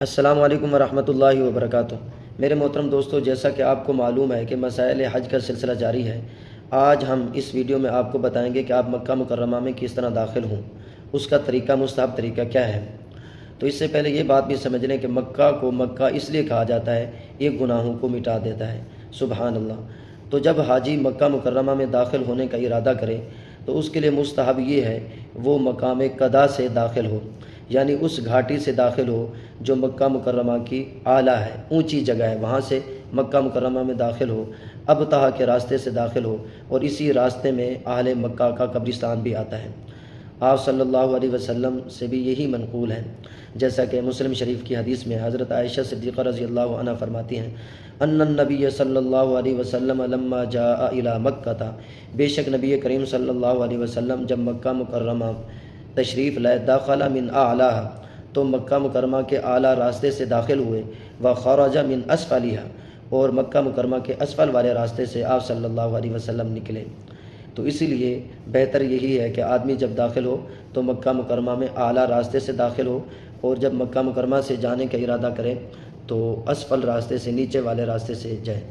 السلام علیکم ورحمۃ اللہ وبرکاتہ۔ میرے محترم دوستو، جیسا کہ آپ کو معلوم ہے کہ مسائل حج کا سلسلہ جاری ہے، آج ہم اس ویڈیو میں آپ کو بتائیں گے کہ آپ مکہ مکرمہ میں کس طرح داخل ہوں، اس کا طریقہ، مستحب طریقہ کیا ہے۔ تو اس سے پہلے یہ بات بھی سمجھ لیں کہ مکہ کو مکہ اس لیے کہا جاتا ہے، یہ گناہوں کو مٹا دیتا ہے۔ سبحان اللہ۔ تو جب حاجی مکہ مکرمہ میں داخل ہونے کا ارادہ کرے تو اس کے لیے مستحب یہ ہے وہ مقام قدا سے داخل ہو، یعنی اس گھاٹی سے داخل ہو جو مکہ مکرمہ کی اعلیٰ ہے، اونچی جگہ ہے، وہاں سے مکہ مکرمہ میں داخل ہو، ابطحہ کے راستے سے داخل ہو، اور اسی راستے میں اہل مکہ کا قبرستان بھی آتا ہے۔ آپ صلی اللہ علیہ وسلم سے بھی یہی منقول ہے، جیسا کہ مسلم شریف کی حدیث میں حضرت عائشہ صدیقہ رضی اللہ عنہ فرماتی ہیں، ان النبی صلی اللہ علیہ وسلم لما جاء الی مکہ، بے شک نبی کریم صلی اللہ علیہ وسلم جب مکہ مکرمہ تشریف لائے، داخل من اعلیٰ، تو مکہ مکرمہ کے اعلیٰ راستے سے داخل ہوئے، وخرج من اسفلھا، اور مکہ مکرمہ کے اسفل والے راستے سے آپ صلی اللہ علیہ وسلم نکلے۔ تو اسی لیے بہتر یہی ہے کہ آدمی جب داخل ہو تو مکہ مکرمہ میں اعلیٰ راستے سے داخل ہو، اور جب مکہ مکرمہ سے جانے کا ارادہ کرے تو اسفل راستے سے، نیچے والے راستے سے جائے۔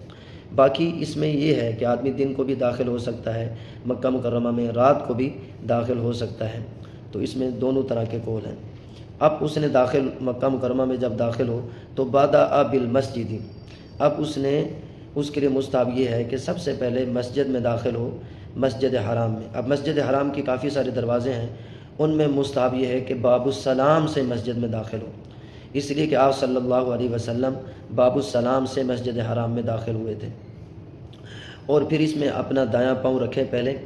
باقی اس میں یہ ہے کہ آدمی دن کو بھی داخل ہو سکتا ہے مکہ مکرمہ میں، رات کو بھی داخل ہو سکتا ہے، تو اس میں دونوں طرح کے قول ہیں۔ اب اس نے مکہ مکرمہ میں جب داخل ہو تو بدأ بالمسجد، اب اس کے لیے مستحب یہ ہے کہ سب سے پہلے مسجد میں داخل ہو، مسجد حرام میں۔ اب مسجد حرام کی کافی سارے دروازے ہیں، ان میں مستحب یہ ہے کہ باب السلام سے مسجد میں داخل ہو، اس لیے کہ آپ صلی اللہ علیہ وسلم باب السلام سے مسجد حرام میں داخل ہوئے تھے۔ اور پھر اس میں اپنا دایاں پاؤں رکھیں پہلے،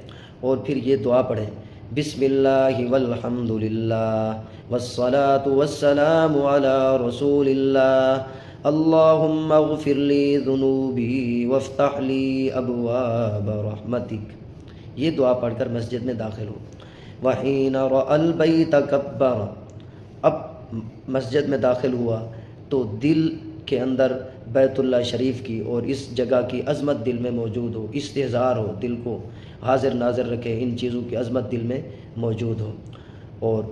اور پھر یہ دعا پڑھیں، بسم اللہ والحمد للہ والصلاة والسلام علی رسول اللہ، اللہم اغفر لی ذنوبی وافتح لی ابواب رحمتک۔ یہ دعا پڑھ کر مسجد میں داخل ہو۔ وحین رأى البیت کبر، اب مسجد میں داخل ہوا تو دل کے اندر بیت اللہ شریف کی اور اس جگہ کی عظمت دل میں موجود ہو، استحضار ہو، دل کو حاضر ناظر رکھے، ان چیزوں کی عظمت دل میں موجود ہو۔ اور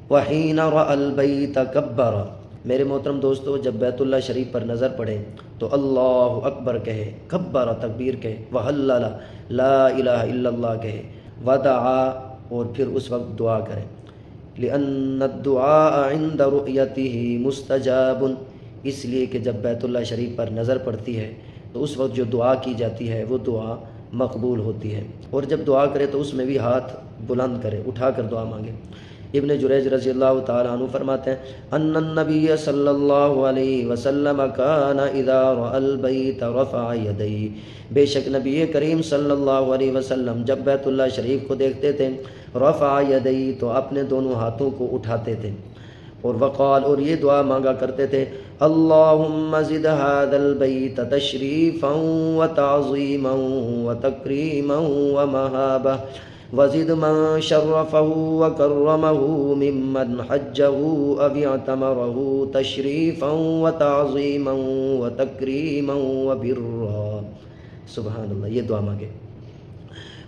وحین رأى البیت کبر، میرے محترم دوستو، جب بیت اللہ شریف پر نظر پڑے تو اللہ اکبر کہے، کبر تکبیر کہے، وحلل لا الہ الا اللہ کہے، ودعا، اور پھر اس وقت دعا کرے، لأن الدعاء عند رؤیتہ مستجاب، اس لیے کہ جب بیت اللہ شریف پر نظر پڑتی ہے تو اس وقت جو دعا کی جاتی ہے وہ دعا مقبول ہوتی ہے۔ اور جب دعا کرے تو اس میں بھی ہاتھ بلند کرے، اٹھا کر دعا مانگے۔ ابن جریج رضی اللہ تعالیٰ عنہ فرماتے ہیں، ان النبی صلی اللہ علیہ وسلم کان اذا رأى البیت رفع یدیہ، بے شک نبی کریم صلی اللہ علیہ وسلم جب بیت اللہ شریف کو دیکھتے تھے، رفع یدیہ، تو اپنے دونوں ہاتھوں کو اٹھاتے تھے، اور وقال، اور یہ دعا مانگا کرتے تھے، اللہم زد هذا البیت تشریفا وتعظیما وتکریما ومہابہ، وزد من شرفہ وکرمہ ممن حجہ او اعتمرہ تشریفا وتعظیما وتکریما وبرا۔ سبحان اللہ، یہ دعا مانگے۔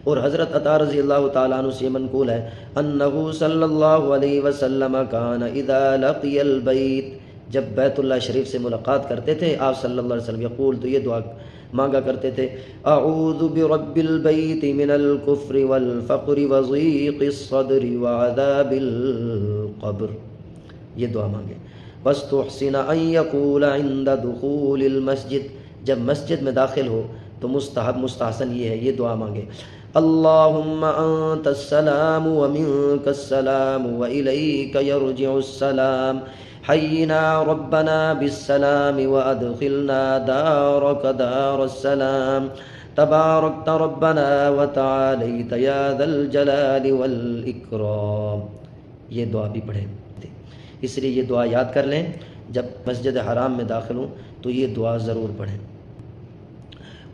اور حضرت عطا رضی اللہ تعالیٰ عنہ سے منقول ہے، انہ صلی اللہ علیہ وسلم کان اذا لقی البیت، جب بیت اللہ شریف سے ملاقات کرتے تھے آپ صلی اللہ علیہ وسلم، یقول، تو یہ دعا مانگا کرتے تھے، اعوذ برب البیت من الکفر والفقر وضیق الصدر وعذاب القبر، یہ دعا مانگے۔ واستحسن ان یقول عند دخول المسجد، جب مسجد میں داخل ہو تو مستحسن یہ ہے، یہ دعا مانگے، اللہم انت السلام ومنک السلام والیک یرجع السلام، حینا ربنا بالسلام وادخلنا دارک دار السلام، تبارکت ربنا وتعالیت یا ذا الجلال والاکرام۔ یہ دعا بھی پڑھیں، اس لیے یہ دعا یاد کر لیں، جب مسجد حرام میں داخل ہوں تو یہ دعا ضرور پڑھیں۔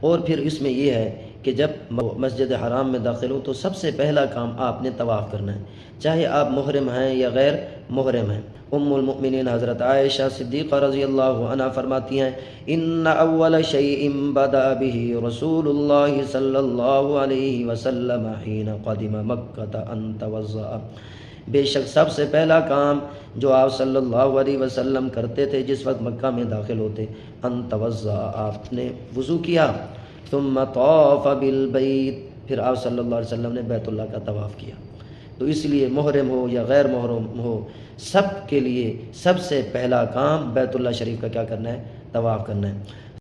اور پھر اس میں یہ ہے کہ جب مسجد حرام میں داخل ہوں تو سب سے پہلا کام آپ نے طواف کرنا ہے، چاہے آپ محرم ہیں یا غیر محرم ہیں۔ ام المؤمنین حضرت عائشہ صدیقہ رضی اللہ عنہ فرماتی ہیں، ان اول شیء بدأ به رسول اللہ صلی اللہ علیہ وسلم حین قدم مکہ ان توضأ، بے شک سب سے پہلا کام جو آپ صلی اللہ علیہ وسلم کرتے تھے جس وقت مکہ میں داخل ہوتے، ان توضا، آپ نے وضو کیا، ثم طاف بالبیت، پھر آپ صلی اللہ علیہ وسلم نے بیت اللہ کا طواف کیا۔ تو اس لیے محرم ہو یا غیر محرم ہو، سب کے لیے سب سے پہلا کام بیت اللہ شریف کا کیا کرنا ہے؟ طواف کرنا ہے۔